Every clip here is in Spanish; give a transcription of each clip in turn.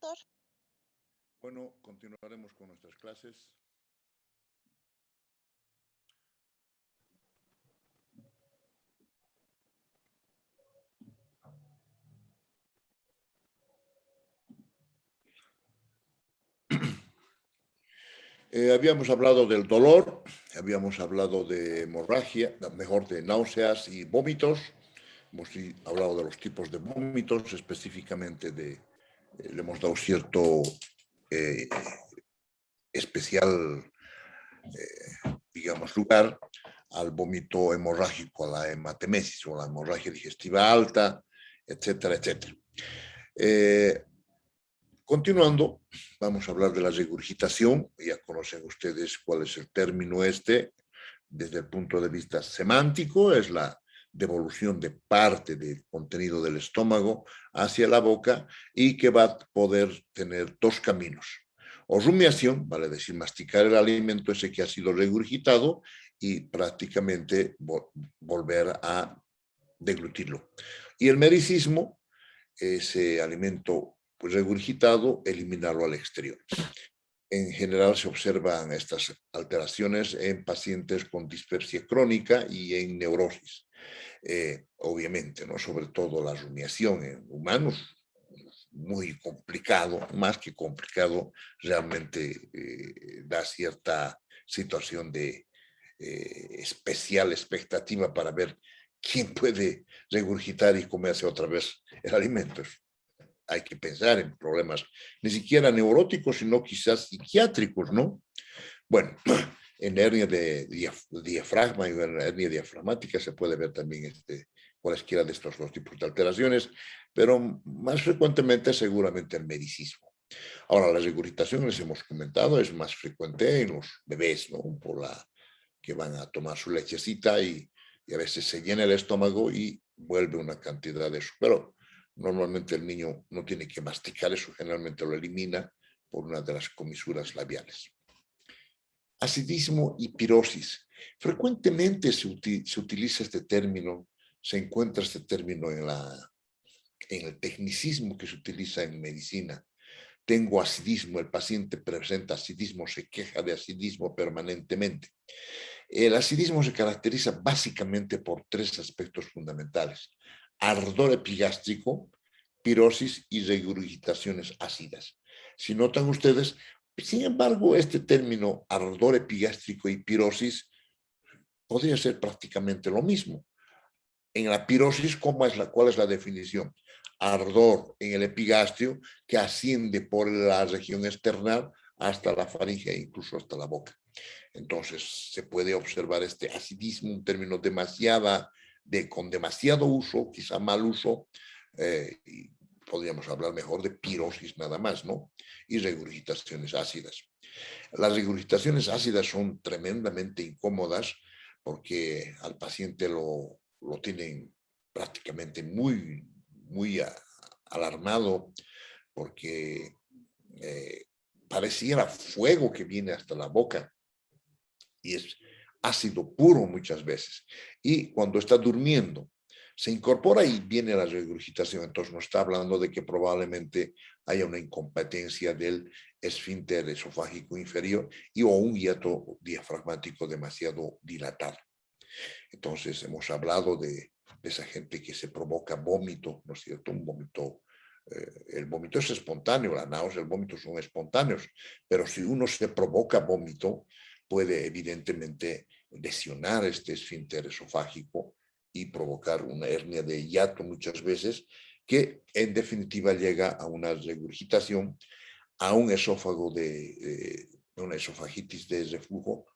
doctor? Bueno, continuaremos con nuestras clases. Habíamos hablado del dolor, habíamos hablado de hemorragia, mejor de náuseas y vómitos. Hemos hablado de los tipos de vómitos, específicamente le hemos dado cierto especial, digamos, lugar al vómito hemorrágico, a la hematemesis o la hemorragia digestiva alta, etcétera, etcétera. Continuando, vamos a hablar de la regurgitación. Ya conocen ustedes cuál es el término desde el punto de vista semántico, es la devolución de parte del contenido del estómago hacia la boca y que va a poder tener dos caminos. O rumiación, vale decir masticar el alimento ese que ha sido regurgitado y prácticamente volver a deglutirlo. Y el mericismo, ese alimento regurgitado, eliminarlo al exterior. En general se observan estas alteraciones en pacientes con dispepsia crónica y en neurosis. Obviamente, ¿no? Sobre todo la rumiación en humanos, muy complicado, más que complicado, realmente da cierta situación de especial expectativa para ver quién puede regurgitar y comerse otra vez el alimento. Hay que pensar en problemas ni siquiera neuróticos, sino quizás psiquiátricos, ¿no? Bueno, en hernia de diafragma y en hernia diafragmática se puede ver también cualesquiera de estos dos tipos de alteraciones, pero más frecuentemente seguramente el mericismo. Ahora, la regurgitación, les hemos comentado, es más frecuente en los bebés, ¿no? Que van a tomar su lechecita y a veces se llena el estómago y vuelve una cantidad de eso. Pero normalmente el niño no tiene que masticar eso, generalmente lo elimina por una de las comisuras labiales. Acidismo y pirosis. Frecuentemente se utiliza este término, se encuentra este término en el tecnicismo que se utiliza en medicina. Tengo acidismo, el paciente presenta acidismo, se queja de acidismo permanentemente. El acidismo se caracteriza básicamente por tres aspectos fundamentales: ardor epigástrico, pirosis y regurgitaciones ácidas. Si notan ustedes, sin embargo, este término ardor epigástrico y pirosis podría ser prácticamente lo mismo. En la pirosis, ¿cuál es la definición? Ardor en el epigastrio que asciende por la región external hasta la faringe e incluso hasta la boca. Entonces se puede observar este acidismo, un término con demasiado uso, quizá mal uso, y podríamos hablar mejor de pirosis nada más, ¿no? Y regurgitaciones ácidas. Las regurgitaciones ácidas son tremendamente incómodas porque al paciente lo tienen prácticamente muy, muy alarmado porque pareciera fuego que viene hasta la boca y es ácido puro muchas veces. Y cuando está durmiendo, se incorpora y viene la regurgitación. Entonces nos está hablando de que probablemente haya una incompetencia del esfínter esofágico inferior o un hiato diafragmático demasiado dilatado. Entonces hemos hablado de esa gente que se provoca vómito, ¿no es cierto? Un vómito, el vómito es espontáneo, la náusea, el vómito son espontáneos, pero si uno se provoca vómito, puede evidentemente lesionar este esfínter esofágico y provocar una hernia de hiato muchas veces, que en definitiva llega a una regurgitación, a un esófago una esofagitis de reflujo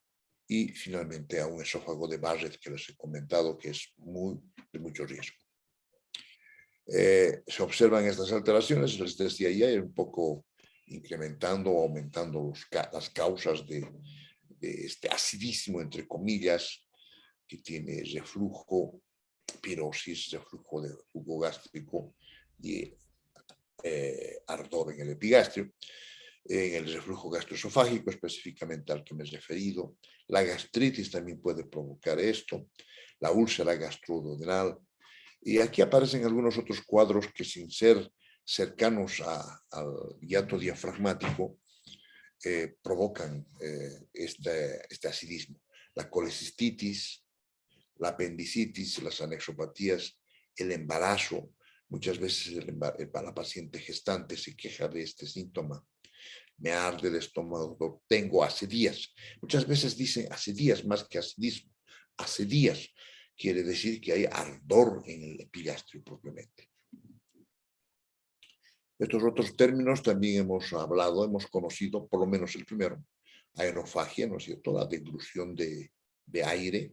y finalmente a un esófago de Barrett que les he comentado que es de mucho riesgo. Se observan estas alteraciones, les decía ya, un poco incrementando o aumentando las causas de este acidismo, entre comillas, que tiene reflujo, pirosis, reflujo de jugo gástrico y ardor en el epigastrio. En el reflujo gastroesofágico, específicamente al que me he referido. La gastritis también puede provocar esto, la úlcera gastroduodenal. Y aquí aparecen algunos otros cuadros que sin ser cercanos al hiato diafragmático provocan este acidismo. La colecistitis, la apendicitis, las anexopatías, el embarazo. Muchas veces la paciente gestante se queja de este síntoma. Me arde el estómago, tengo hace días. Muchas veces dicen hace días más que acidismo. Hace días quiere decir que hay ardor en el epigastrio propiamente. Estos otros términos también hemos hablado, hemos conocido, por lo menos el primero, aerofagia, ¿no es cierto? La deglución de aire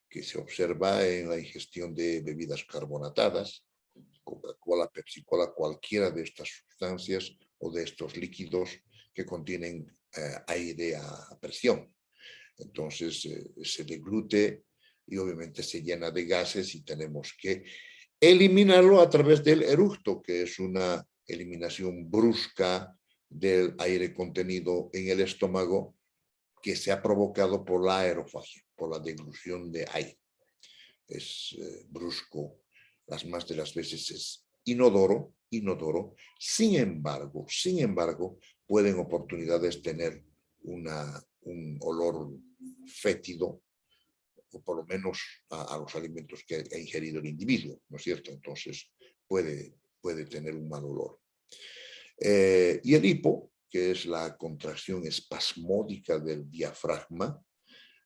que se observa en la ingestión de bebidas carbonatadas, Coca-Cola, Pepsi-Cola, cualquiera de estas sustancias o de estos líquidos que contienen aire a presión. Entonces se deglute y obviamente se llena de gases y tenemos que eliminarlo a través del eructo, que es una eliminación brusca del aire contenido en el estómago que se ha provocado por la aerofagia, por la deglución de aire. Es brusco, las más de las veces es inodoro. Sin embargo, pueden oportunidades tener un olor fétido, o por lo menos a los alimentos que ha ingerido el individuo, ¿no es cierto? Entonces puede tener un mal olor. Y el hipo, que es la contracción espasmódica del diafragma,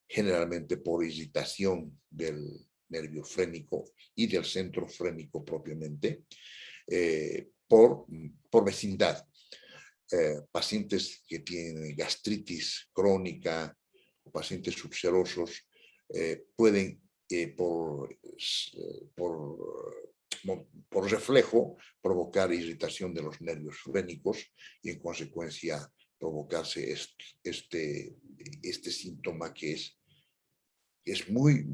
generalmente por irritación del nervio frénico y del centro frénico propiamente, por vecindad. Pacientes que tienen gastritis crónica, pacientes ulcerosos, pueden por reflejo provocar irritación de los nervios frénicos y en consecuencia provocarse este síntoma que es muy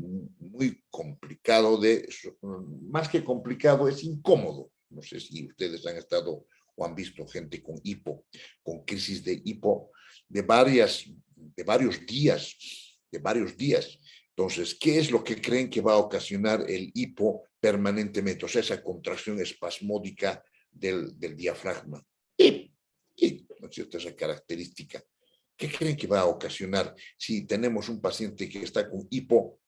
complicado, más que complicado, es incómodo. No sé si ustedes han estado o han visto gente con hipo, con crisis de hipo de varios días. Entonces, ¿qué es lo que creen que va a ocasionar el hipo permanentemente? O sea, esa contracción espasmódica del diafragma. ¿No es cierto? Esa característica. ¿Qué creen que va a ocasionar si tenemos un paciente que está con hipo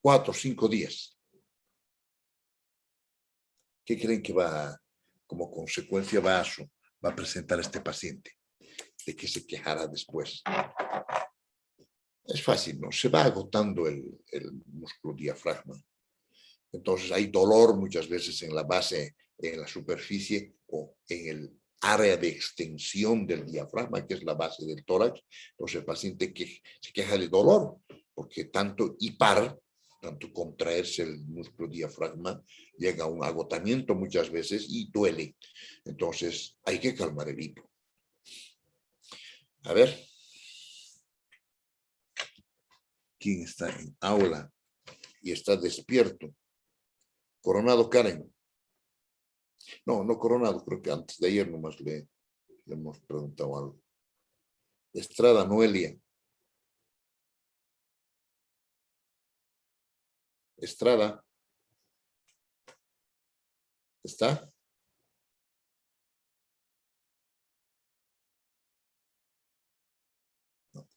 4 o 5 días? ¿Qué creen que como consecuencia va a presentar este paciente? ¿De qué se quejará después? Es fácil, ¿no? Se va agotando el músculo diafragma. Entonces hay dolor muchas veces en la base, en la superficie o en el área de extensión del diafragma, que es la base del tórax. Entonces el paciente se queja de dolor, porque tanto contraerse el músculo diafragma, llega a un agotamiento muchas veces y duele. Entonces hay que calmar el hipo. A ver. ¿Quién está en aula y está despierto? Coronado Karen. No Coronado, creo que antes de ayer nomás le hemos preguntado algo. Estrada Noelia. Estrada. ¿Está? No.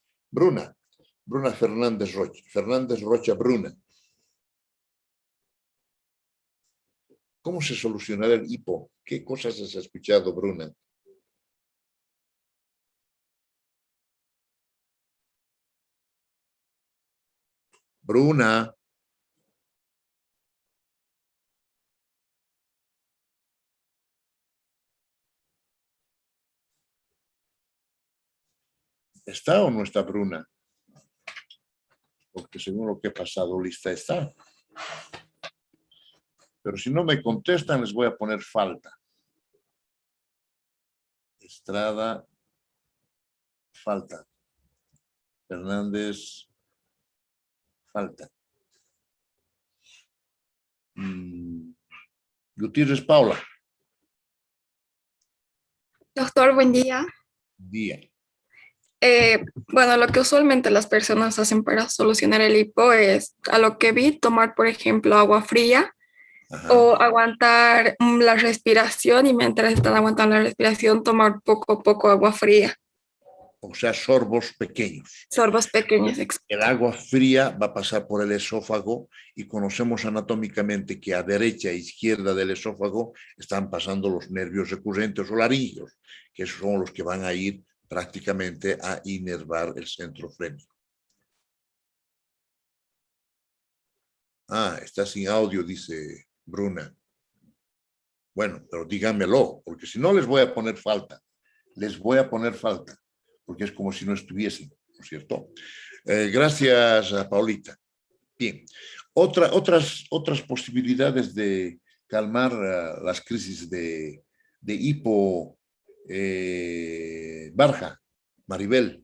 Bruna Fernández Rocha Bruna. ¿Cómo se solucionará el hipo? ¿Qué cosas has escuchado, Bruna? Bruna. ¿Está o no está Bruna? Porque según lo que he pasado, lista está. Pero si no me contestan, les voy a poner falta. Estrada, falta. Fernández, falta. Gutiérrez Paula. Doctor, buen día. Día. Bueno, lo que usualmente las personas hacen para solucionar el hipo es, a lo que vi, tomar, por ejemplo, agua fría Ajá. o aguantar la respiración y mientras están aguantando la respiración tomar poco a poco agua fría, O sea, sorbos pequeños. sorbos pequeños. El agua fría va a pasar por el esófago y conocemos anatómicamente que a derecha e izquierda del esófago están pasando los nervios recurrentes o laringeos, que son los que van a ir prácticamente a inervar el centro frénico. Ah, está sin audio, dice Bruna. Bueno, pero díganmelo, porque si no les voy a poner falta. Les voy a poner falta, porque es como si no estuviesen, ¿no es cierto? Gracias, Paulita. Bien, otras posibilidades de calmar las crisis de hipo, Barja, Maribel.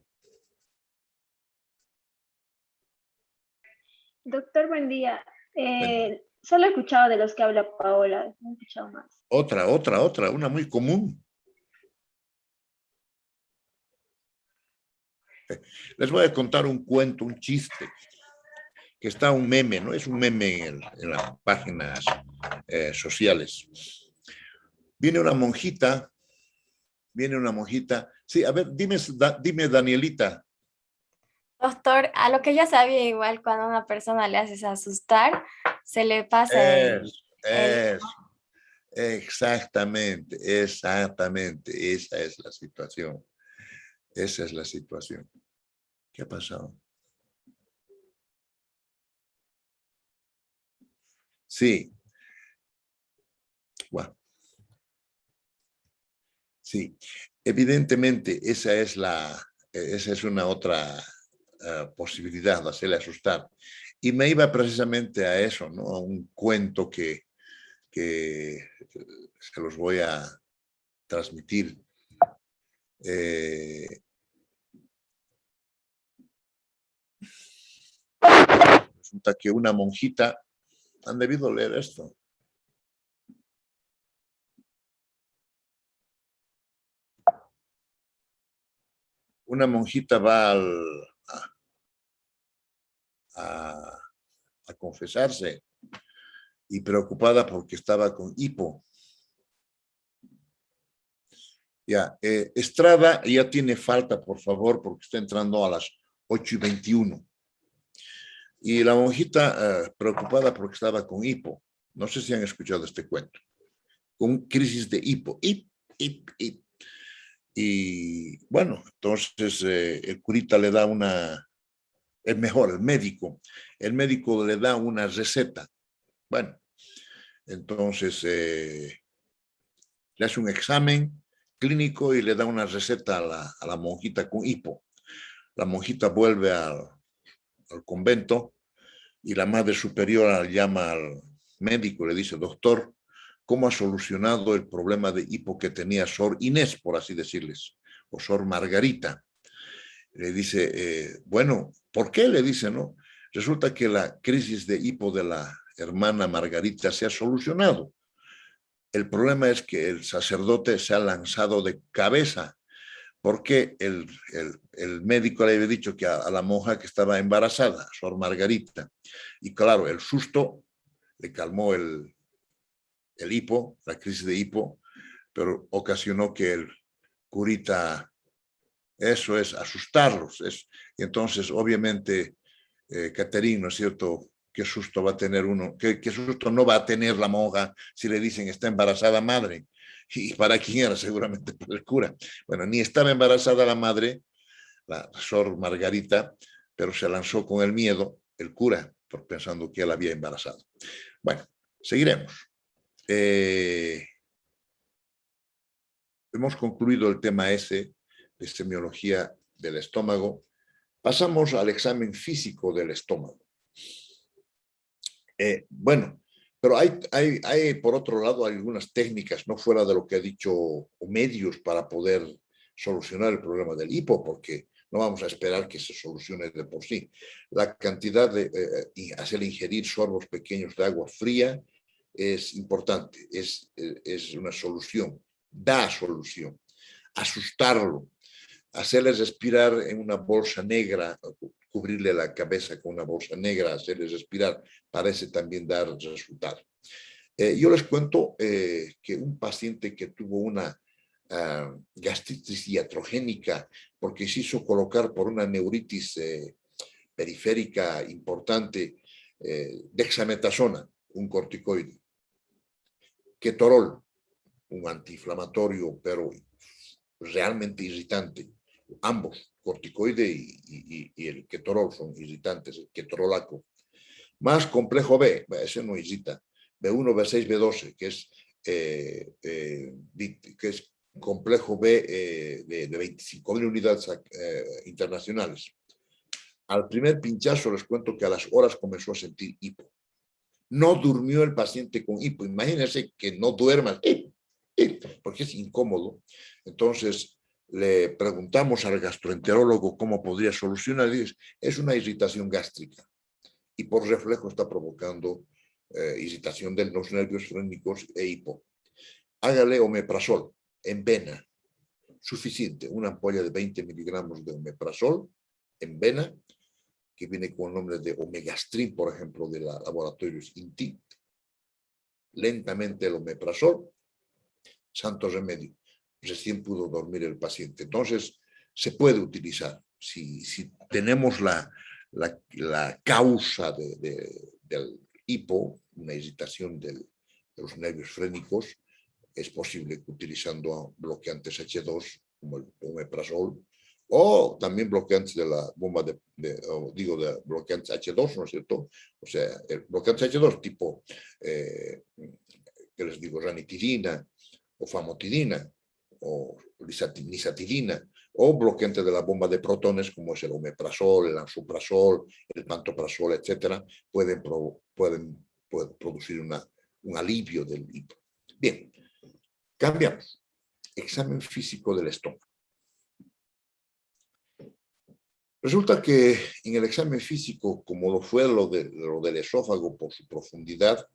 Doctor, buen día. Bueno, Solo he escuchado de los que habla Paola, no he escuchado más. otra, una muy común. Les voy a contar un cuento, un chiste, que está un meme, ¿no? Es un meme en las páginas sociales. Viene una monjita, sí, a ver, dime Danielita. Doctor, a lo que ya sabía, igual cuando a una persona le haces asustar, se le pasa el... Es, exactamente, esa es la situación, esa es la situación. ¿Qué ha pasado? Sí, bueno, sí, evidentemente esa es una otra posibilidad de hacerle asustar. Y me iba precisamente a eso, ¿no? A un cuento que se los voy a transmitir. Resulta que una monjita, han debido leer esto. Una monjita va a confesarse y preocupada porque estaba con hipo. Ya, Estrada ya tiene falta, por favor, porque está entrando a las 8:21. Y la monjita preocupada porque estaba con hipo. No sé si han escuchado este cuento. Con crisis de hipo. Hip. Y bueno, entonces el curita le da es mejor, el médico le da una receta. Bueno, entonces le hace un examen clínico y le da una receta a la monjita con hipo. La monjita vuelve al convento y la madre superiora llama al médico y le dice, doctor, ¿cómo ha solucionado el problema de hipo que tenía Sor Inés, por así decirles, o Sor Margarita? Le dice, bueno, ¿por qué? Le dice, ¿no? Resulta que la crisis de hipo de la hermana Margarita se ha solucionado. El problema es que el sacerdote se ha lanzado de cabeza porque el médico le había dicho que a la monja que estaba embarazada, Sor Margarita, y claro, el susto le calmó el hipo, la crisis de hipo, pero ocasionó que el curita, eso es, asustarlos. Y entonces, obviamente, Caterín, ¿no es cierto? ¿Qué susto va a tener uno? ¿Qué susto no va a tener la monja si le dicen está embarazada madre? ¿Y para quién era? Seguramente para el cura. Bueno, ni estaba embarazada la madre, la Sor Margarita, pero se lanzó con el miedo el cura, por pensando que él había embarazado. Bueno, seguiremos. Hemos concluido el tema ese de semiología del estómago. Pasamos al examen físico del estómago. Bueno, pero hay, por otro lado, algunas técnicas, no fuera de lo que ha dicho, o medios para poder solucionar el problema del hipo, porque no vamos a esperar que se solucione de por sí. La cantidad de hacer ingerir sorbos pequeños de agua fría es importante, es una solución, da solución. Asustarlo, hacerles respirar en una bolsa negra, cubrirle la cabeza con una bolsa negra, hacerles respirar, parece también dar resultado. Yo les cuento que un paciente que tuvo una gastritis iatrogénica porque se hizo colocar por una neuritis periférica importante dexametasona, un corticoide, ketorol, un antiinflamatorio, pero realmente irritante. Ambos, corticoide y el ketorol son irritantes, el ketorolaco. Más complejo B, ese no irrita, B1, B6, B12, que es complejo B de 25.000 unidades internacionales. Al primer pinchazo les cuento que a las horas comenzó a sentir hipo. No durmió el paciente con hipo. Imagínense que no duerman, porque es incómodo. Entonces le preguntamos al gastroenterólogo cómo podría solucionar. Y dice, es una irritación gástrica y por reflejo está provocando irritación de los nervios frénicos e hipo. Hágale omeprazol en vena, suficiente, una ampolla de 20 miligramos de omeprazol en vena, que viene con el nombre de Omegastrin, por ejemplo, de la Laboratorios Inti. Lentamente el omeprazol, santo remedio. Recién pudo dormir el paciente. Entonces, se puede utilizar. Si tenemos la causa del hipo, una irritación de los nervios frénicos, es posible que utilizando bloqueantes H2, como el omeprazol, o también bloqueantes de la bomba de bloqueantes H2, ¿no es cierto? O sea, el bloqueantes H2 tipo, ¿qué les digo? Ranitidina, o famotidina, o nisatidina, o bloqueantes de la bomba de protones, como es el omeprazol, el lansoprazol, el pantoprazol, etcétera, pueden producir un alivio del hipo. Bien, cambiamos. Examen físico del estómago. Resulta que en el examen físico, como lo fue lo del esófago por su profundidad,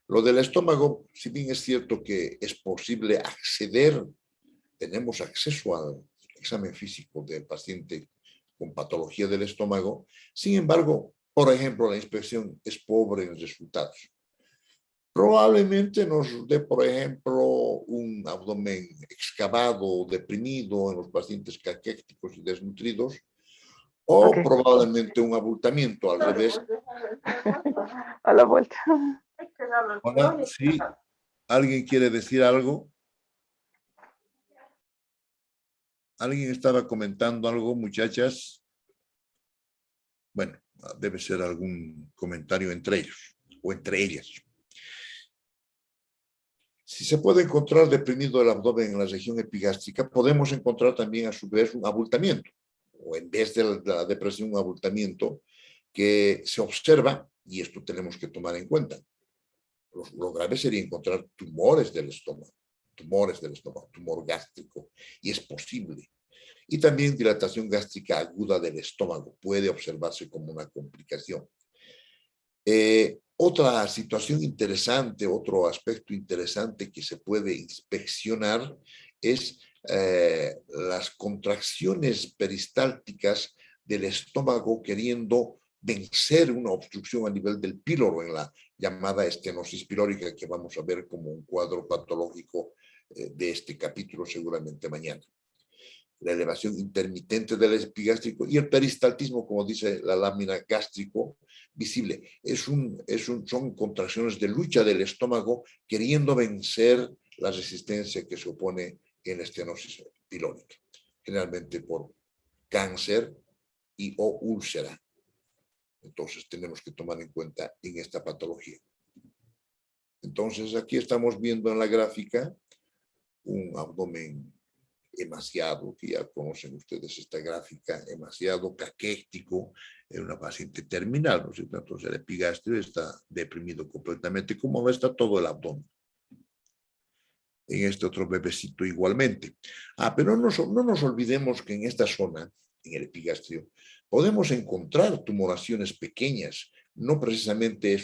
lo del estómago, si bien es cierto que es posible acceder, tenemos acceso al examen físico del paciente con patología del estómago, sin embargo, por ejemplo, la inspección es pobre en resultados. Probablemente nos dé, por ejemplo, un abdomen excavado, deprimido en los pacientes caquéticos y desnutridos, o probablemente un abultamiento al revés. A la vuelta. Hola, sí. ¿Alguien quiere decir algo? ¿Alguien estaba comentando algo, muchachas? Bueno, debe ser algún comentario entre ellos o entre ellas. Si se puede encontrar deprimido el abdomen en la región epigástrica, podemos encontrar también a su vez un abultamiento, o en vez de la depresión, un abultamiento que se observa, y esto tenemos que tomar en cuenta. Lo grave sería encontrar tumores del estómago, tumor gástrico, y es posible. Y también dilatación gástrica aguda del estómago puede observarse como una complicación. Otra situación interesante, otro aspecto interesante que se puede inspeccionar es las contracciones peristálticas del estómago queriendo vencer una obstrucción a nivel del píloro en la llamada estenosis pilórica, que vamos a ver como un cuadro patológico de este capítulo seguramente mañana. La elevación intermitente del epigástrico y el peristaltismo, como dice la lámina gástrico, visible. Son contracciones de lucha del estómago queriendo vencer la resistencia que se opone en la estenosis pilórica, generalmente por cáncer y o úlcera. Entonces tenemos que tomar en cuenta en esta patología. Entonces aquí estamos viendo en la gráfica un abdomen emaciado, que ya conocen ustedes esta gráfica, emaciado, caquético, en una paciente terminal, ¿no es cierto? Entonces el epigastrio está deprimido completamente, como está todo el abdomen. En este otro bebecito igualmente. Pero no nos olvidemos que en esta zona, en el epigastrio, podemos encontrar tumoraciones pequeñas, no precisamente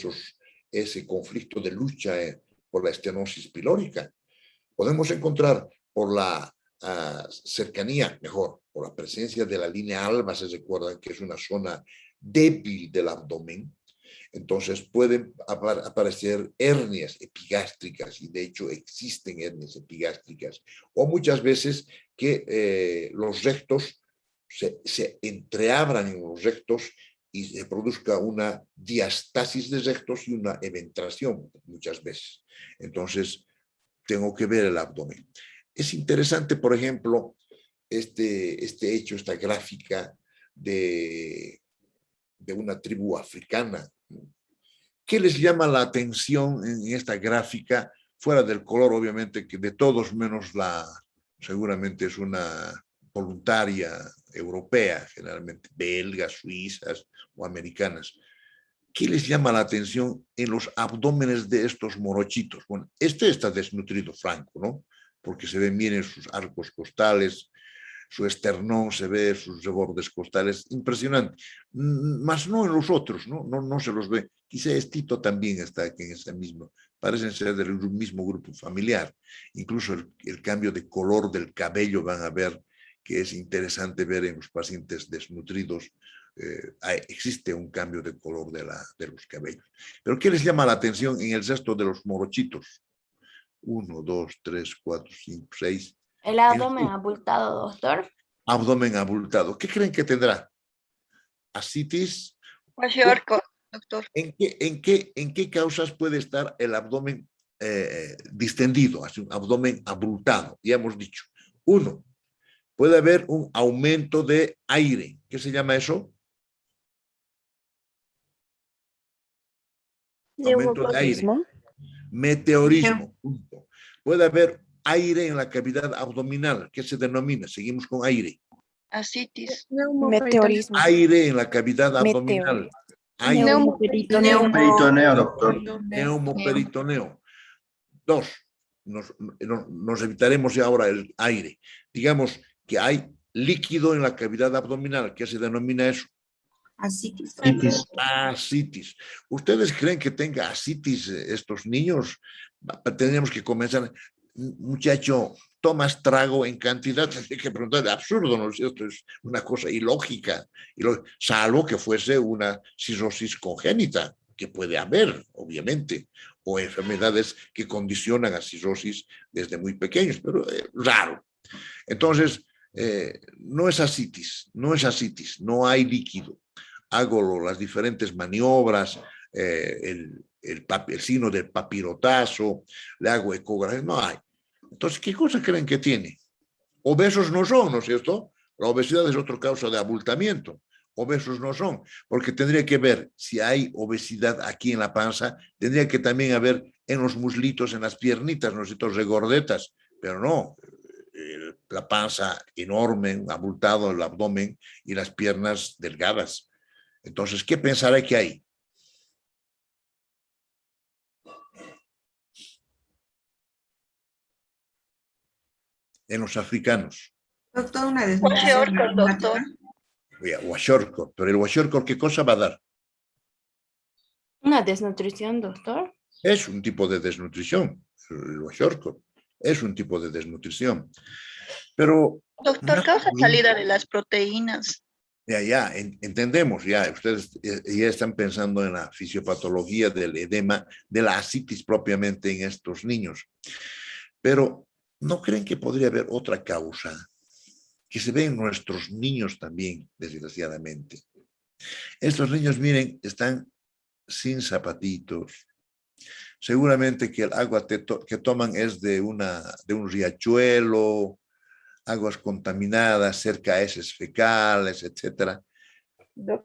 ese conflicto de lucha por la estenosis pilórica. Podemos encontrar por la cercanía, por la presencia de la línea alba, se recuerdan que es una zona débil del abdomen, Entonces pueden aparecer hernias epigástricas, y de hecho existen hernias epigástricas, o muchas veces que los rectos se entreabran en los rectos y se produzca una diastasis de rectos y una eventración muchas veces. Entonces, tengo que ver el abdomen. Es interesante, por ejemplo, este hecho, esta gráfica de una tribu africana. ¿Qué les llama la atención en esta gráfica? Fuera del color, obviamente, que de todos menos seguramente es una voluntaria europea, generalmente belgas, suizas o americanas. ¿Qué les llama la atención en los abdómenes de estos morochitos? Bueno, este está desnutrido, franco, ¿no? Porque se ven bien en sus arcos costales, su esternón se ve, sus rebordes costales, impresionante. Más no en los otros, ¿no? No se los ve. Quizá Tito también está aquí en ese mismo. Parecen ser del mismo grupo familiar. Incluso el cambio de color del cabello van a ver que es interesante ver en los pacientes desnutridos. Existe un cambio de color de los cabellos. Pero ¿qué les llama la atención en el resto de los morochitos? 1, 2, 3, 4, 5, 6. El abdomen abultado, doctor. Abdomen abultado. ¿Qué creen que tendrá? Ascitis. Kwashiorkor, doctor. ¿En qué causas puede estar el abdomen distendido, así un abdomen abultado? Ya hemos dicho. 1, puede haber un aumento de aire. ¿Qué se llama eso? Aumento de aire. Meteorismo. Punto. Puede haber aire en la cavidad abdominal. ¿Qué se denomina? Seguimos con aire. Ascitis. Meteorismo. Aire en la cavidad abdominal. Neumoperitoneo, doctor. Neumoperitoneo. 2. Nos evitaremos ya ahora el aire. Digamos que hay líquido en la cavidad abdominal. ¿Qué se denomina eso? Ascitis. Ascitis. ¿Ustedes creen que tenga ascitis estos niños? Tendríamos que comenzar. Muchacho, ¿tomas trago en cantidad? Tendría que preguntar, absurdo, ¿no? Esto es una cosa ilógica, salvo que fuese una cirrosis congénita, que puede haber, obviamente, o enfermedades que condicionan a cirrosis desde muy pequeños, pero raro. Entonces, no es ascitis, no hay líquido. Hago las diferentes maniobras, el signo del papirotazo, le hago ecografía, no hay. Entonces, ¿qué cosa creen que tiene? Obesos no son, ¿no es cierto? La obesidad es otra causa de abultamiento. Obesos no son, porque tendría que ver si hay obesidad aquí en la panza, tendría que también haber en los muslitos, en las piernitas, ¿no es cierto? Regordetas, pero no, la panza enorme, abultado el abdomen y las piernas delgadas. Entonces, ¿qué pensará que hay? En los africanos. Doctor, una desnutrición. Kwashiorkor, doctor. Kwashiorkor, pero el kwashiorkor, ¿qué cosa va a dar? Una desnutrición, doctor. Es un tipo de desnutrición, el kwashiorkor es un tipo de desnutrición. Pero... Doctor, causa salida de las proteínas. Ya, entendemos, ya, ustedes ya están pensando en la fisiopatología del edema, de la ascitis propiamente en estos niños. Pero, ¿no creen que podría haber otra causa que se ve en nuestros niños también, desgraciadamente? Estos niños, miren, están sin zapatitos. Seguramente que el agua que toman es de un riachuelo, aguas contaminadas, cerca de heces fecales, etc.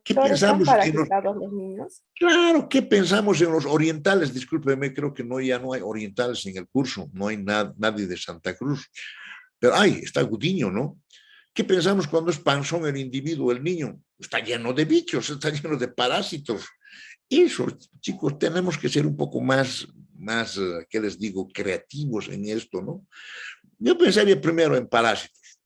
¿Qué pensamos en los niños? Claro, ¿qué pensamos en los orientales? Discúlpeme, creo que ya no hay orientales en el curso, no hay nadie de Santa Cruz. Pero está Gudiño, ¿no? ¿Qué pensamos cuando es panzón el individuo, el niño? Está lleno de bichos, está lleno de parásitos. Eso, chicos, tenemos que ser un poco más, ¿qué les digo?, creativos en esto, ¿no? Yo pensaría primero en parásitos.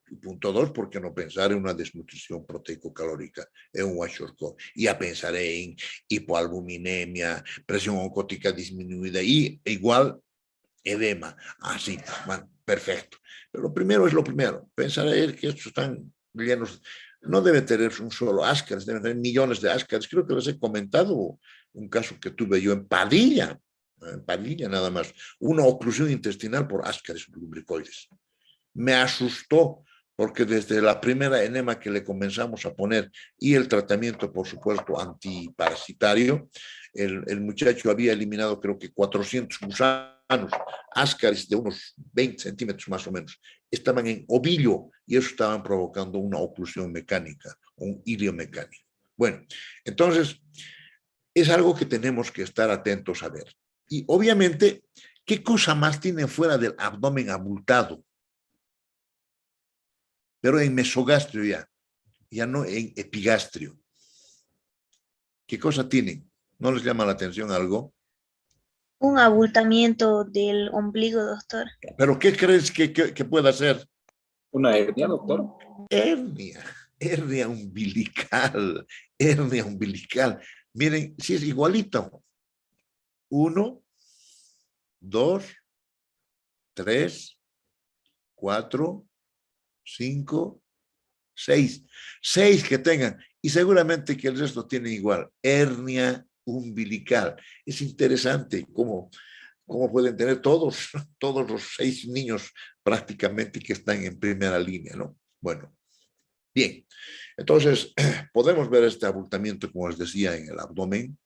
Y punto 2, ¿por qué no pensar en una desnutrición proteico-calórica, en un kwashiorkor? Y ya pensaré en hipoalbuminemia, presión oncótica disminuida y igual edema. Así, bueno, perfecto. Pero lo primero es lo primero. Pensaré que estos están llenos no debe tener un solo Ascaris, deben tener millones de Ascaris. Creo que les he comentado un caso que tuve yo en Padilla nada más, una oclusión intestinal por Ascaris lumbricoides. Me asustó porque desde la primera enema que le comenzamos a poner y el tratamiento, por supuesto, antiparasitario, el muchacho había eliminado creo que 400 gusanos, Ascaris de unos 20 centímetros más o menos, estaban en ovillo y eso estaban provocando una oclusión mecánica, un ilio mecánico. Bueno, entonces es algo que tenemos que estar atentos a ver. Y obviamente, ¿qué cosa más tienen fuera del abdomen abultado? Pero en mesogastrio ya no en epigastrio. ¿Qué cosa tienen? ¿No les llama la atención algo? Un abultamiento del ombligo, doctor. ¿Pero qué crees que pueda ser? ¿Una hernia, doctor? Hernia umbilical. Miren, si es igualito. 1, 2, 3, 4, 5, 6. 6 que tengan. Y seguramente que el resto tienen igual. Hernia umbilical. Es interesante cómo pueden tener todos los 6 niños prácticamente que están en primera línea, ¿no? Bueno, bien. Entonces, podemos ver este abultamiento, como les decía, en el abdomen.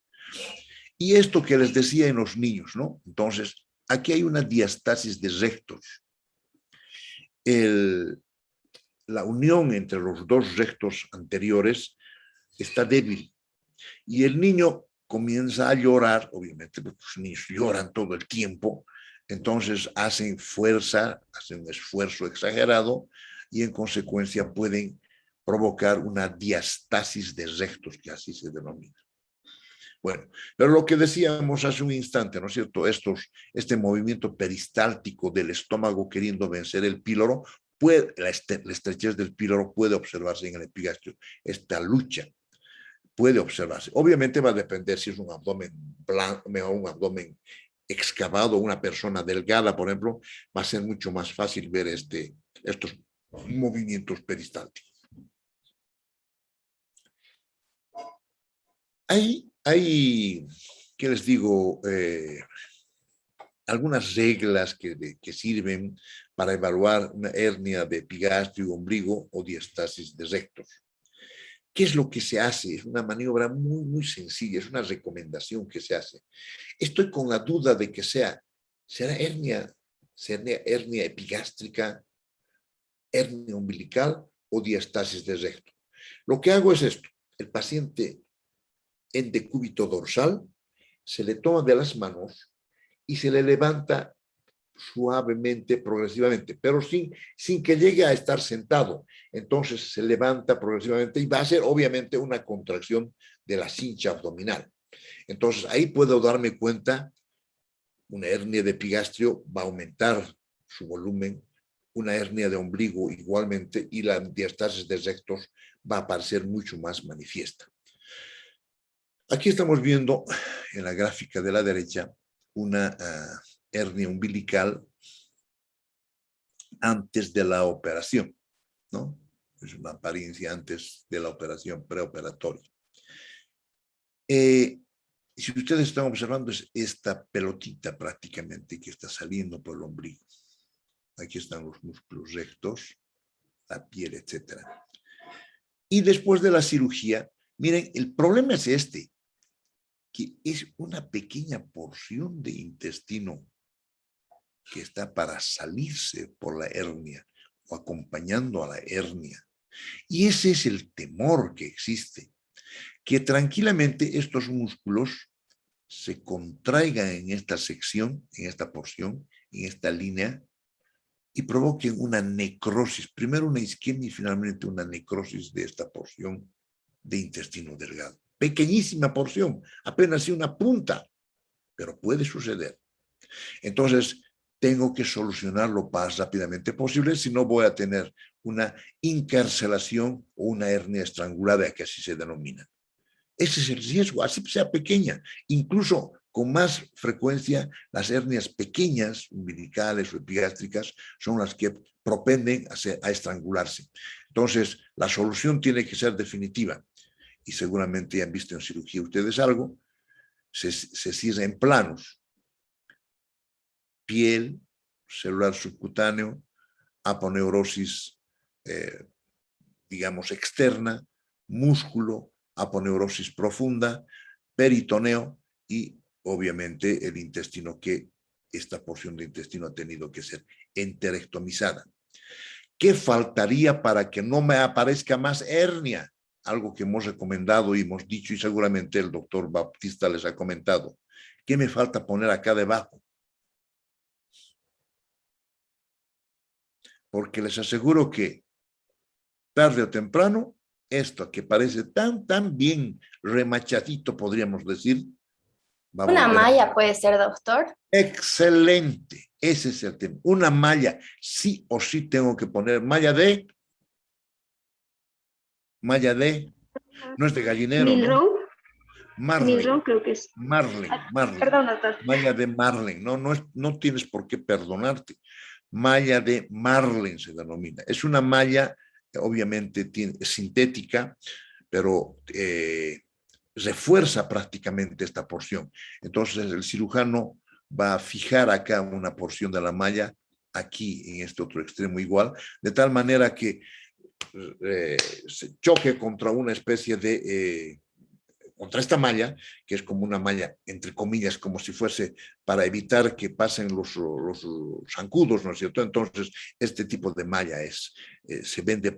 Y esto que les decía en los niños, ¿no? Entonces, aquí hay una diastasis de rectos. La unión entre los dos rectos anteriores está débil. Y el niño comienza a llorar, obviamente, porque los niños lloran todo el tiempo, entonces hacen fuerza, hacen un esfuerzo exagerado y en consecuencia pueden provocar una diastasis de rectos, que así se denomina. Bueno, pero lo que decíamos hace un instante, ¿no es cierto? Este movimiento peristáltico del estómago queriendo vencer el píloro, la estrechez del píloro puede observarse en el epigastrio. Esta lucha puede observarse. Obviamente va a depender si es un abdomen blanco o un abdomen excavado, una persona delgada, por ejemplo, va a ser mucho más fácil ver estos movimientos peristálticos. Hay, ¿qué les digo? Algunas reglas que sirven para evaluar una hernia de epigastrio y ombligo o diastasis de rectos. ¿Qué es lo que se hace? Es una maniobra muy, muy sencilla, es una recomendación que se hace. Estoy con la duda de que será hernia epigástrica, hernia umbilical o diastasis de recto. Lo que hago es esto. El paciente en decúbito dorsal se le toma de las manos y se le levanta suavemente, progresivamente, pero sin que llegue a estar sentado. Entonces se levanta progresivamente y va a ser obviamente una contracción de la cincha abdominal. Entonces ahí puedo darme cuenta, una hernia de epigastrio va a aumentar su volumen, una hernia de ombligo igualmente, y la diastasis de rectos va a parecer mucho más manifiesta. Aquí estamos viendo en la gráfica de la derecha una hernia umbilical antes de la operación, ¿no? Es una apariencia antes de la operación preoperatoria. Si ustedes están observando, es esta pelotita prácticamente que está saliendo por el ombligo. Aquí están los músculos rectos, la piel, etc. Y después de la cirugía, miren, el problema es que es una pequeña porción de intestino que está para salirse por la hernia o acompañando a la hernia. Y ese es el temor que existe, que tranquilamente estos músculos se contraigan en esta sección, en esta porción, en esta línea, y provoquen una necrosis, primero una isquemia y finalmente una necrosis de esta porción de intestino delgado. Pequeñísima porción, apenas una punta, pero puede suceder. Entonces, tengo que solucionar lo más rápidamente posible, si no voy a tener una incarcelación o una hernia estrangulada, que así se denomina. Ese es el riesgo, así sea pequeña. Incluso con más frecuencia las hernias pequeñas, umbilicales o epigástricas, son las que propenden a estrangularse. Entonces, la solución tiene que ser definitiva. Y seguramente ya han visto en cirugía ustedes algo, se cierra en planos. Piel, celular subcutáneo, aponeurosis, digamos, externa, músculo, aponeurosis profunda, peritoneo y obviamente el intestino, que esta porción de intestino ha tenido que ser enterectomizada. ¿Qué faltaría para que no me aparezca más hernia? Algo que hemos recomendado y hemos dicho, y seguramente el doctor Baptista les ha comentado. ¿Qué me falta poner acá debajo? Porque les aseguro que tarde o temprano, esto que parece tan bien remachadito, podríamos decir, va a Una volver malla puede ser, doctor. Excelente, ese es el tema. Una malla, sí o sí tengo que poner malla de, no es de gallinero, ¿no? Milrow, Marlin, Milrow creo que es. Marlin, Perdón, doctor. malla de Marlin, no tienes por qué perdonarte. Malla de Marlin se denomina. Es una malla, obviamente es sintética, pero refuerza prácticamente esta porción. Entonces el cirujano va a fijar acá una porción de la malla, aquí en este otro extremo igual, de tal manera que se choque contra una especie de, contra esta malla, que es como una malla, entre comillas, como si fuese para evitar que pasen los zancudos, ¿no es cierto? Entonces, este tipo de malla se vende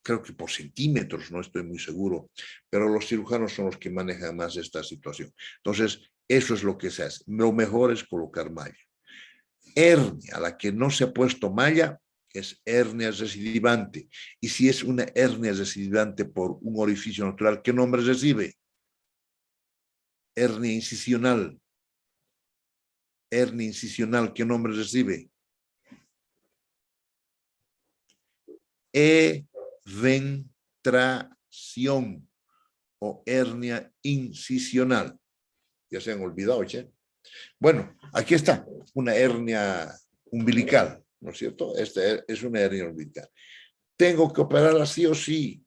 creo que por centímetros, no estoy muy seguro, pero los cirujanos son los que manejan más esta situación. Entonces, eso es lo que se hace. Lo mejor es colocar malla. Hernia a la que no se ha puesto malla es hernia recidivante. Y si es una hernia recidivante por un orificio natural, ¿qué nombre recibe? Hernia incisional. Hernia incisional, ¿qué nombre recibe? Eventración o hernia incisional. Ya se han olvidado, ¿che? Bueno, aquí está, una hernia umbilical, ¿no es cierto? Esta es una hernia umbilical. Tengo que operarla sí o sí.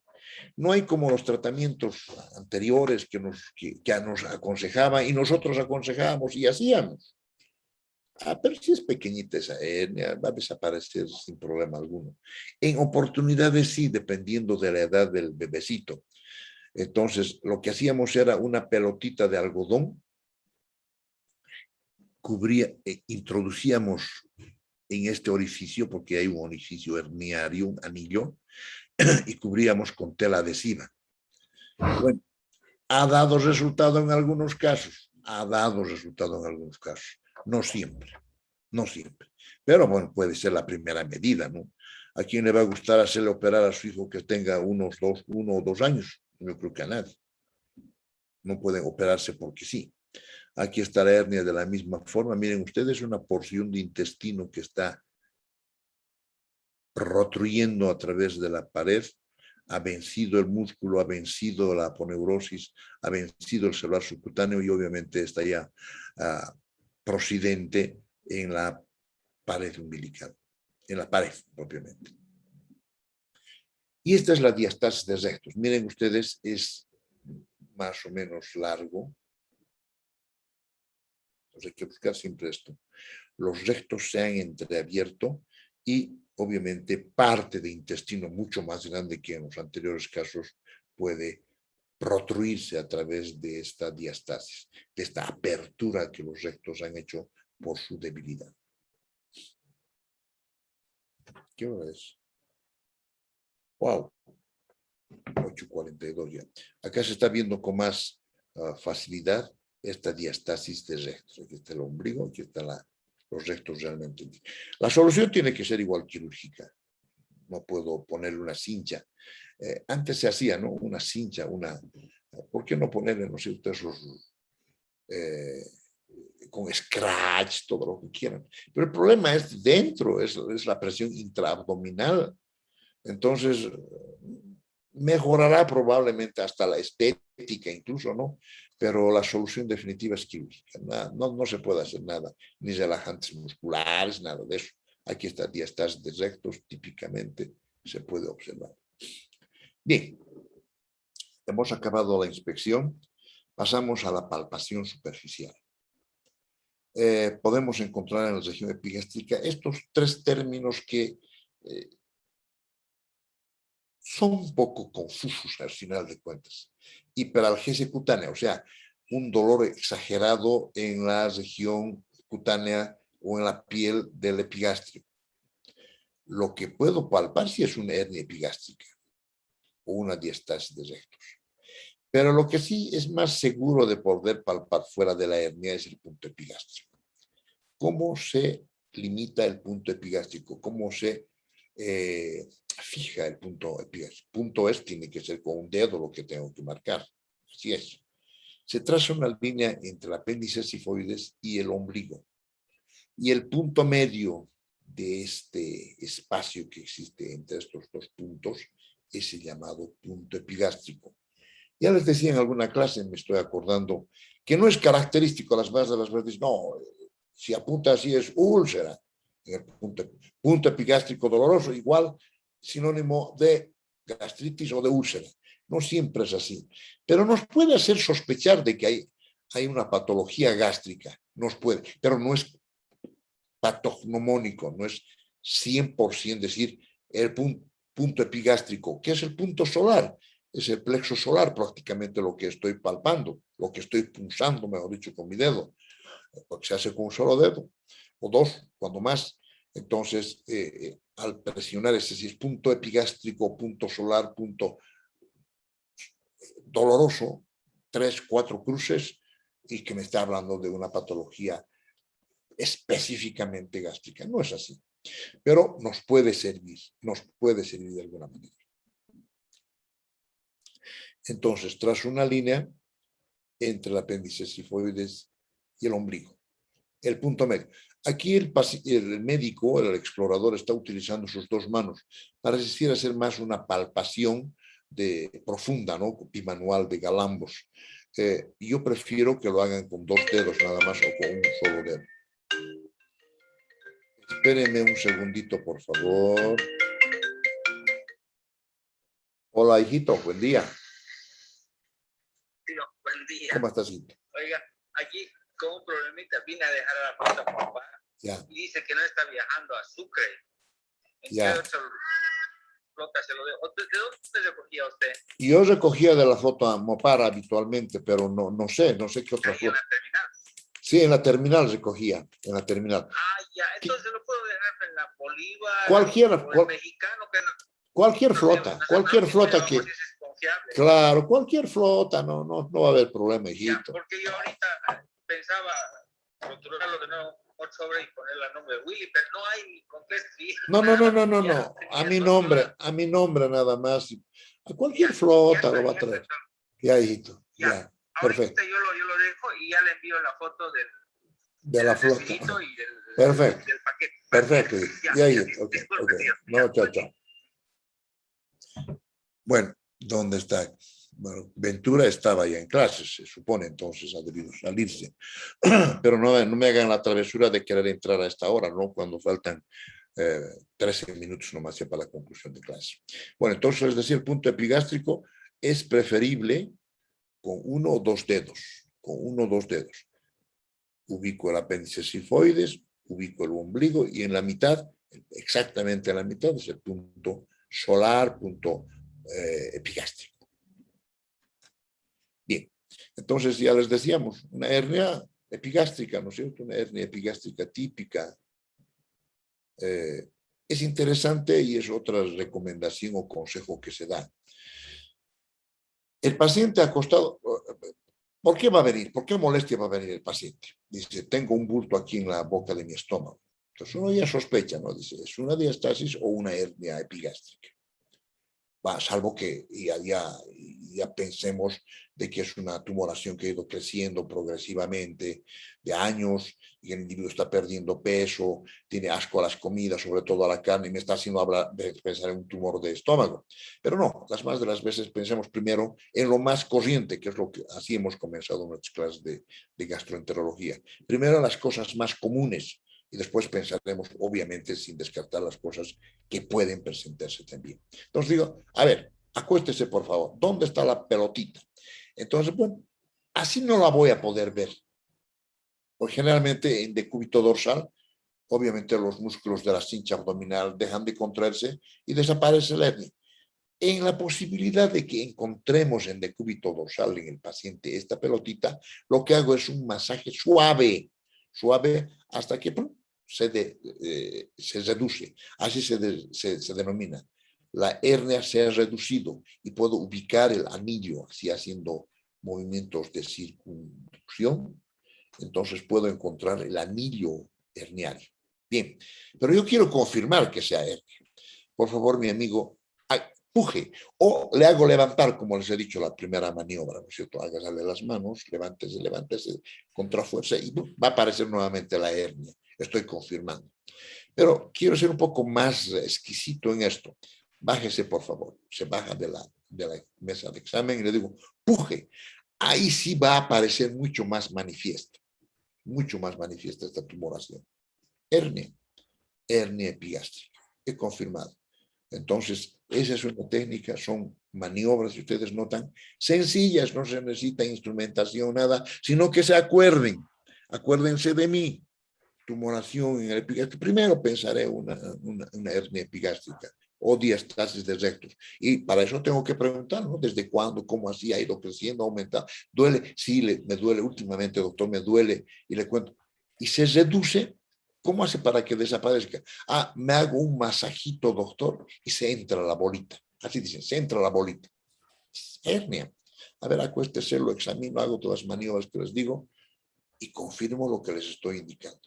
No hay como los tratamientos anteriores que nos aconsejaban y nosotros aconsejábamos y hacíamos. Pero si es pequeñita esa hernia, va a desaparecer sin problema alguno. En oportunidades sí, dependiendo de la edad del bebecito. Entonces, lo que hacíamos era una pelotita de algodón, introducíamos en este orificio, porque hay un orificio herniario, un anillo, y cubríamos con tela adhesiva. Bueno, ha dado resultado en algunos casos, no siempre, pero bueno, puede ser la primera medida, ¿no? ¿A quién le va a gustar hacerle operar a su hijo que tenga 1 o 2 años? Yo creo que a nadie. No pueden operarse porque sí. Aquí está la hernia de la misma forma. Miren ustedes, una porción de intestino que está protruyendo a través de la pared, ha vencido el músculo, ha vencido la aponeurosis, ha vencido el celular subcutáneo y obviamente está ya procidente en la pared umbilical, en la pared propiamente. Y esta es la diastasis de rectos. Miren ustedes, es más o menos largo. Entonces hay que buscar siempre esto. Los rectos se han entreabierto y obviamente parte de intestino mucho más grande que en los anteriores casos puede protruirse a través de esta diastasis, de esta apertura que los rectos han hecho por su debilidad. ¿Qué hora es? ¡Wow! 8:42 ya. Acá se está viendo con más facilidad esta diastasis de rectos. Aquí está el ombligo, aquí están los rectos realmente. La solución tiene que ser igual quirúrgica. No puedo ponerle una cincha. Antes se hacía, ¿no? Una cincha, ¿por qué no ponerle, no sé, ustedes con scratch, todo lo que quieran? Pero el problema es dentro, es la presión intraabdominal. Entonces, Mejorará probablemente hasta la estética incluso, ¿no? Pero la solución definitiva es quirúrgica. No se puede hacer nada, ni relajantes musculares, nada de eso. Aquí está diástasis de rectos, típicamente se puede observar. Bien, hemos acabado la inspección. Pasamos a la palpación superficial. Podemos encontrar en la región epigástrica estos tres términos que son un poco confusos al final de cuentas. Hiperalgesia cutánea, o sea, un dolor exagerado en la región cutánea o en la piel del epigastrio. Lo que puedo palpar si es una hernia epigástrica o una diástasis de rectos. Pero lo que sí es más seguro de poder palpar fuera de la hernia es el punto epigástrico. ¿Cómo se limita el punto epigástrico? ¿Cómo se fija el punto epigástrico? Punto es, tiene que ser con un dedo lo que tengo que marcar. Así es. Se traza una línea entre el apéndice sifoides y el ombligo. Y el punto medio de este espacio que existe entre estos dos puntos es el llamado punto epigástrico. Ya les decía en alguna clase, me estoy acordando, que no es característico las bases de las verdes, no, si apunta así es úlcera, en el punto epigástrico doloroso, igual sinónimo de gastritis o de úlcera. No siempre es así, pero nos puede hacer sospechar de que hay una patología gástrica, nos puede, pero no es patognomónico, no es 100% decir el punto epigástrico, que es el punto solar, es el plexo solar prácticamente lo que estoy palpando, lo que estoy pulsando, mejor dicho, con mi dedo, porque se hace con un solo dedo, o dos, cuando más. Entonces, al presionar ese punto epigástrico, punto solar, punto doloroso, 3, 4 cruces, y que me está hablando de una patología específicamente gástrica. No es así, pero nos puede servir de alguna manera. Entonces, tras una línea entre el apéndice sifoides y el ombligo, el punto medio. Aquí el médico, el explorador, está utilizando sus dos manos para asistir a hacer más una palpación profunda, ¿no? Bimanual de galambos. Yo prefiero que lo hagan con 2 dedos nada más o con un solo dedo. Espérenme un segundito, por favor. Hola, hijito, buen día. Tío, buen día. ¿Cómo estás, hijito? Oiga, aquí con un problemita vine a dejar a la foto a mi papá y dice que no está viajando a Sucre. ¿En qué otra flota se lo dejo? ¿De dónde recogía usted? Yo recogía de la flota Mopar habitualmente, pero no sé qué otra flota. ¿En la terminal? Sí, en la terminal recogía, en la terminal. Ah, ya, entonces lo puedo dejar en la Bolívar cualquiera, o el mexicano. Que no, cualquier flota, cualquier flota que... Claro, cualquier flota, no va a haber problema, hijito. Ya, porque yo ahorita pensaba rotularlo de nuevo por sobre y ponerle el nombre de Willy, pero no hay ni con qué escribir. No. A mi nombre nada más. A cualquier flota lo va a traer. Ya, hijito, ya. Perfecto. Yo lo dejo y ya le envío la foto de la flota. Y perfecto. Del paquete. Perfecto. Ya, ok. No, chao. Bueno, ¿dónde está? Bueno, Ventura estaba ya en clases, se supone, entonces ha debido salirse. Pero no me hagan la travesura de querer entrar a esta hora, ¿no? Cuando faltan 13 minutos nomás ya para la conclusión de clase. Bueno, entonces, es decir, el punto epigástrico es preferible con 1 o 2 dedos. Con 1 o 2 dedos. Ubico el apéndice sifoides, ubico el ombligo y en la mitad, exactamente en la mitad, es el punto solar, punto epigástrico. Bien, entonces ya les decíamos, una hernia epigástrica, ¿no es cierto? Una hernia epigástrica típica. Es interesante y es otra recomendación o consejo que se da. El paciente acostado, ¿por qué va a venir? ¿Por qué molestia va a venir el paciente? Dice, tengo un bulto aquí en la boca de mi estómago. Entonces uno ya sospecha, ¿no? Dice, ¿es una diástasis o una hernia epigástrica? Salvo que ya pensemos de que es una tumoración que ha ido creciendo progresivamente de años y el individuo está perdiendo peso, tiene asco a las comidas, sobre todo a la carne, y me está haciendo pensar en un tumor de estómago. Pero no, las más de las veces pensemos primero en lo más corriente, que es lo que así hemos comenzado nuestras clases de gastroenterología. Primero las cosas más comunes, y después pensaremos, obviamente, sin descartar las cosas que pueden presentarse también. Entonces digo, a ver, acuéstese por favor, ¿dónde está la pelotita? Entonces, bueno, así no la voy a poder ver. Porque generalmente en decúbito dorsal, obviamente los músculos de la cincha abdominal dejan de contraerse y desaparece la hernia. En la posibilidad de que encontremos en decúbito dorsal en el paciente esta pelotita, lo que hago es un masaje suave, suave hasta que se reduce. Así se denomina. La hernia se ha reducido y puedo ubicar el anillo así haciendo movimientos de circunducción. Entonces puedo encontrar el anillo herniario. Bien, pero yo quiero confirmar que sea hernia. Por favor, mi amigo, puje o le hago levantar, como les he dicho, la primera maniobra, ¿no es cierto? Hágase las manos, levántese contra fuerza y va a aparecer nuevamente la hernia. Estoy confirmando. Pero quiero ser un poco más exquisito en esto. Bájese, por favor. Se baja de la mesa de examen y le digo, puje. Ahí sí va a aparecer mucho más manifiesta esta tumoración. Hernia epigástrica. He confirmado. Entonces, esa es una técnica, son maniobras, si ustedes notan, sencillas, no se necesita instrumentación, nada, sino que se acuérdense de mí, tumoración en el epigástrico. Primero pensaré una hernia epigástrica o diastasis de rectos. Y para eso tengo que preguntar, ¿no? ¿Desde cuándo, cómo así ha ido creciendo, aumentando? ¿Duele? Sí, me duele últimamente, doctor, me duele. Y le cuento. Y se reduce. ¿Cómo hace para que desaparezca? Ah, me hago un masajito, doctor, y se entra la bolita. Así dicen, se entra la bolita. Hernia. A ver, acuéstese, lo examino, hago todas las maniobras que les digo y confirmo lo que les estoy indicando.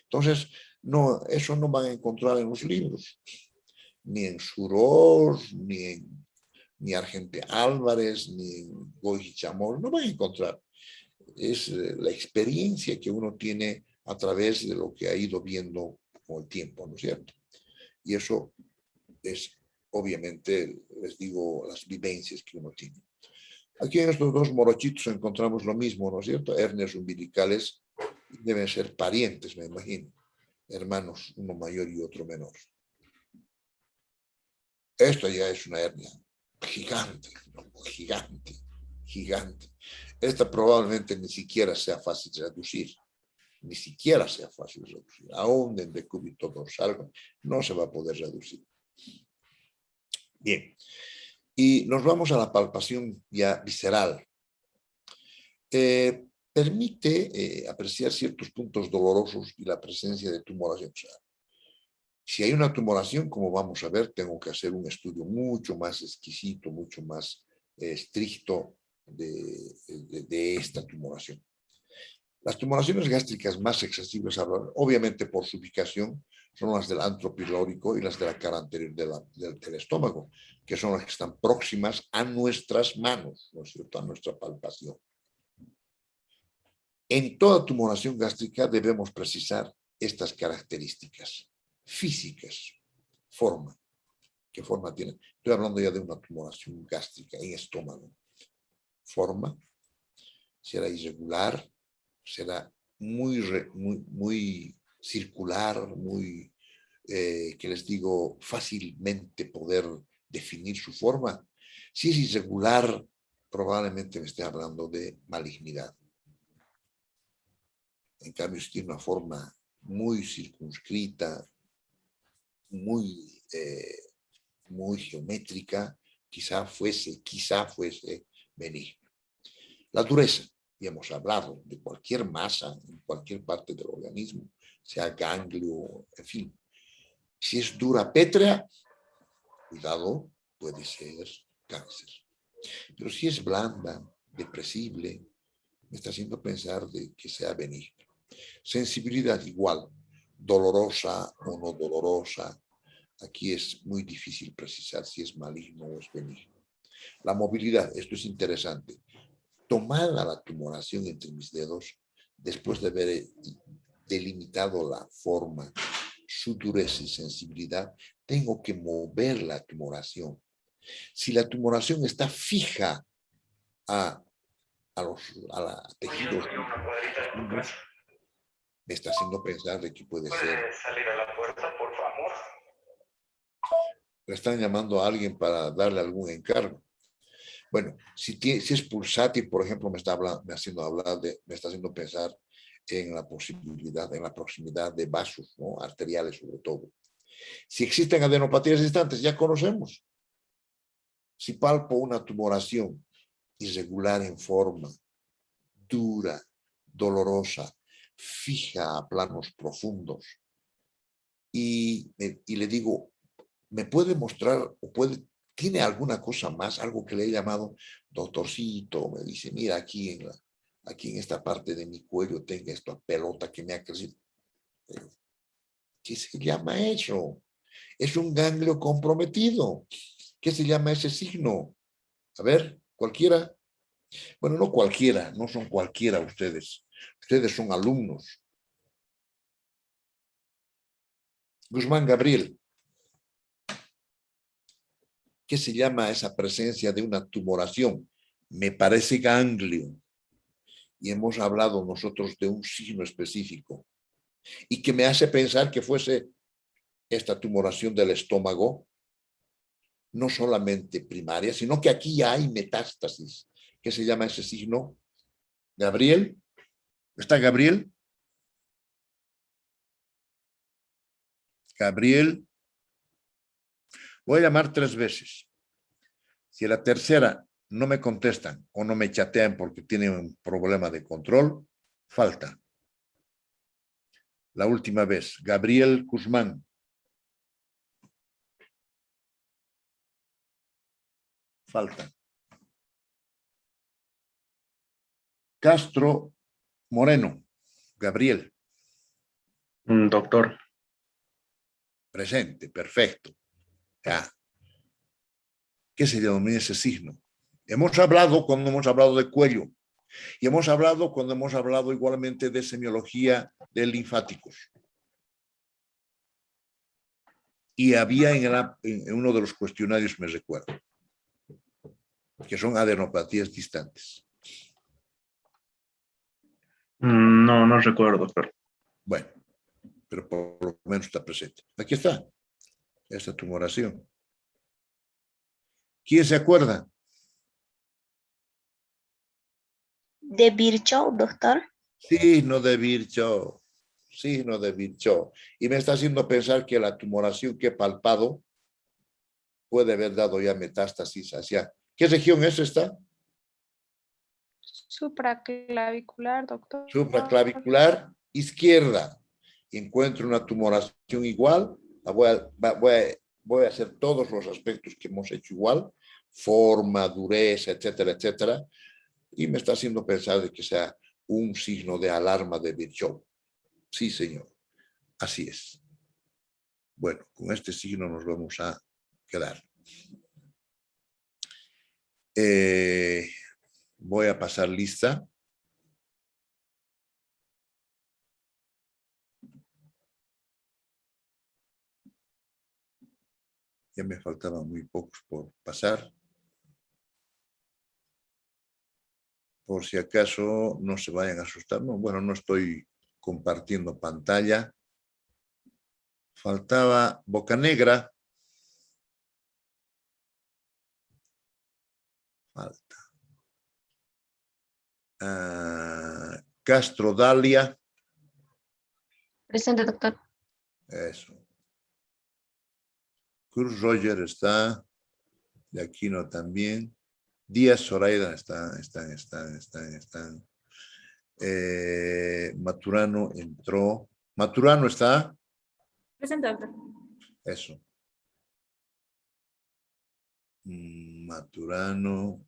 Entonces, no, eso no van a encontrar en los libros, ni en Suros, ni Argente Álvarez, ni en Goy Chamor, no van a encontrar. Es la experiencia que uno tiene a través de lo que ha ido viendo con el tiempo, ¿no es cierto? Y eso es, obviamente, les digo, las vivencias que uno tiene. Aquí en estos dos morochitos encontramos lo mismo, ¿no es cierto? Hernias umbilicales deben ser parientes, me imagino. Hermanos, uno mayor y otro menor. Esto ya es una hernia gigante, gigante, gigante. Esta probablemente ni siquiera sea fácil de reducir. Ni siquiera sea fácil de reducir. Aún en decúbito dorsal no se va a poder reducir. Bien. Y nos vamos a la palpación ya visceral. Permite apreciar ciertos puntos dolorosos y la presencia de tumoración. O sea, si hay una tumoración, como vamos a ver, tengo que hacer un estudio mucho más exquisito, mucho más estricto de esta tumoración. Las tumoraciones gástricas más accesibles, obviamente por su ubicación, son las del antro pilórico y las de la cara anterior del estómago, que son las que están próximas a nuestras manos, ¿no es cierto?, a nuestra palpación. En toda tumoración gástrica debemos precisar estas características físicas. Forma. ¿Qué forma tiene? Estoy hablando ya de una tumoración gástrica en estómago. Forma. Será irregular. Será muy circular, muy, que les digo, fácilmente poder definir su forma. Si es irregular, probablemente me esté hablando de malignidad. En cambio, si tiene una forma muy circunscrita, muy geométrica, quizá fuese benigno. La dureza. Y hemos hablado de cualquier masa en cualquier parte del organismo, sea ganglio, en fin. Si es dura pétrea, cuidado, puede ser cáncer. Pero si es blanda, depresible, me está haciendo pensar de que sea benigno. Sensibilidad igual, dolorosa o no dolorosa. Aquí es muy difícil precisar si es maligno o es benigno. La movilidad, esto es interesante. Tomada la tumoración entre mis dedos, después de haber delimitado la forma, su dureza y sensibilidad, tengo que mover la tumoración. Si la tumoración está fija a los tejidos, me está haciendo pensar de que puede ser. ¿Puede salir a la puerta, por favor? Le están llamando a alguien para darle algún encargo. Bueno, si es pulsátil, por ejemplo, me está haciendo pensar en la posibilidad, en la proximidad de vasos, ¿no? Arteriales sobre todo. Si existen adenopatías distantes, ya conocemos. Si palpo una tumoración irregular en forma, dura, dolorosa, fija a planos profundos, y le digo, ¿me puede mostrar o tiene alguna cosa más, algo que le he llamado doctorcito? Me dice, mira, aquí en esta parte de mi cuello tengo esta pelota que me ha crecido. ¿Qué se llama eso? Es un ganglio comprometido. ¿Qué se llama ese signo? A ver, cualquiera. Bueno, no cualquiera, no son cualquiera ustedes. Ustedes son alumnos. Guzmán Gabriel. ¿Qué se llama esa presencia de una tumoración? Me parece ganglio. Y hemos hablado nosotros de un signo específico. Y que me hace pensar que fuese esta tumoración del estómago, no solamente primaria, sino que aquí ya hay metástasis. ¿Qué se llama ese signo? Gabriel. ¿Está Gabriel? Gabriel. Voy a llamar 3 veces. Si a la tercera no me contestan o no me chatean porque tienen un problema de control, falta. La última vez, Gabriel Guzmán. Falta. Castro Moreno. Gabriel. Doctor. Presente, perfecto. Ya. ¿Qué se denomina ese signo? Hemos hablado cuando hemos hablado de cuello y hemos hablado cuando hemos hablado igualmente de semiología de linfáticos. Y había en uno de los cuestionarios, me recuerdo, que son adenopatías distantes. No, no recuerdo, doctor. Bueno, pero por lo menos está presente. Aquí está, esta tumoración. ¿Quién se acuerda? ¿De Virchow, doctor? Signo de Virchow. Signo de Virchow. Y me está haciendo pensar que la tumoración que he palpado puede haber dado ya metástasis hacia... ¿Qué región es esta? Supraclavicular, doctor. Supraclavicular izquierda. Encuentro una tumoración igual, voy a hacer todos los aspectos que hemos hecho igual, forma, dureza, etcétera, etcétera, y me está haciendo pensar de que sea un signo de alarma de Virchow. Sí, señor, así es. Bueno, con este signo nos vamos a quedar. Voy a pasar lista. Ya me faltaban muy pocos por pasar. Por si acaso no se vayan a asustar. No, bueno, no estoy compartiendo pantalla. Faltaba Bocanegra. Falta. Castro Dalia. Presente, doctor. Eso. Cruz Roger está. De Aquino también. Díaz Zoraida están. Maturano entró. Maturano está. Presente, doctor. Eso. Maturano.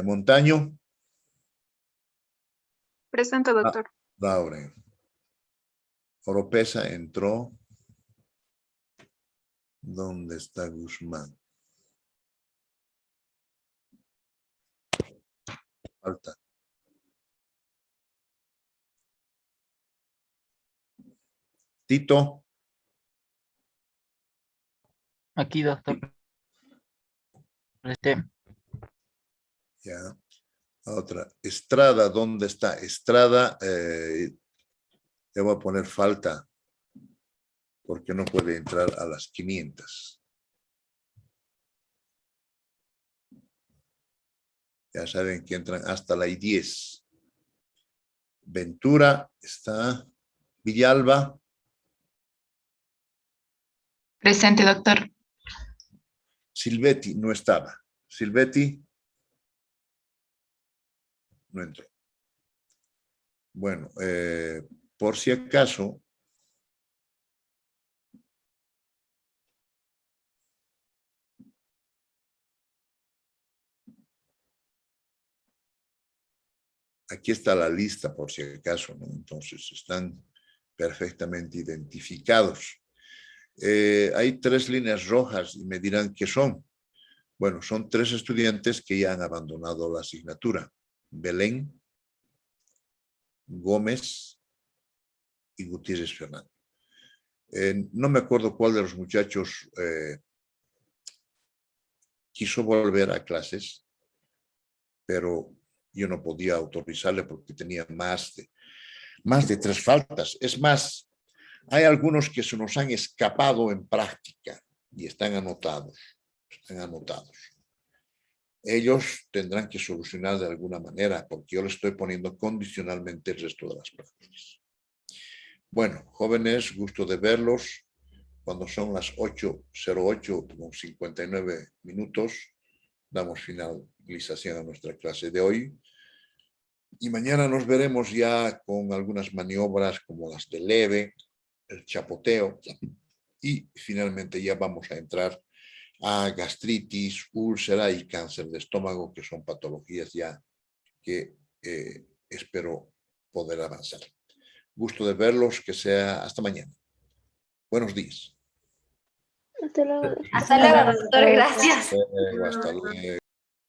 Montaño. Presente, doctor. Lauren. Oropesa entró. ¿Dónde está Guzmán? Falta. Tito. Aquí, doctor. Ya. Otra. Estrada, ¿dónde está? Estrada, le voy a poner falta porque no puede entrar a las 500. Ya saben que entran hasta la I-10. Ventura está. Villalba. Presente, doctor. Silvetti no estaba. Silvetti no entró. Bueno, por si acaso, aquí está la lista por si acaso, ¿no? Entonces están perfectamente identificados. Hay 3 líneas rojas y me dirán qué son. Bueno, son 3 estudiantes que ya han abandonado la asignatura. Belén, Gómez y Gutiérrez Fernando. No me acuerdo cuál de los muchachos quiso volver a clases, pero yo no podía autorizarle porque tenía más de 3 faltas. Es más, hay algunos que se nos han escapado en práctica y están anotados. Ellos tendrán que solucionar de alguna manera porque yo le estoy poniendo condicionalmente el resto de las prácticas. Bueno, jóvenes, gusto de verlos. Cuando son las 8:08 con 59 minutos, damos finalización a nuestra clase de hoy. Y mañana nos veremos ya con algunas maniobras como las de leve, el chapoteo. Y finalmente ya vamos a entrar a gastritis, úlcera y cáncer de estómago, que son patologías ya que espero poder avanzar. Gusto de verlos, que sea hasta mañana. Buenos días. Hasta luego. Hasta luego, doctor. Gracias. Hasta luego.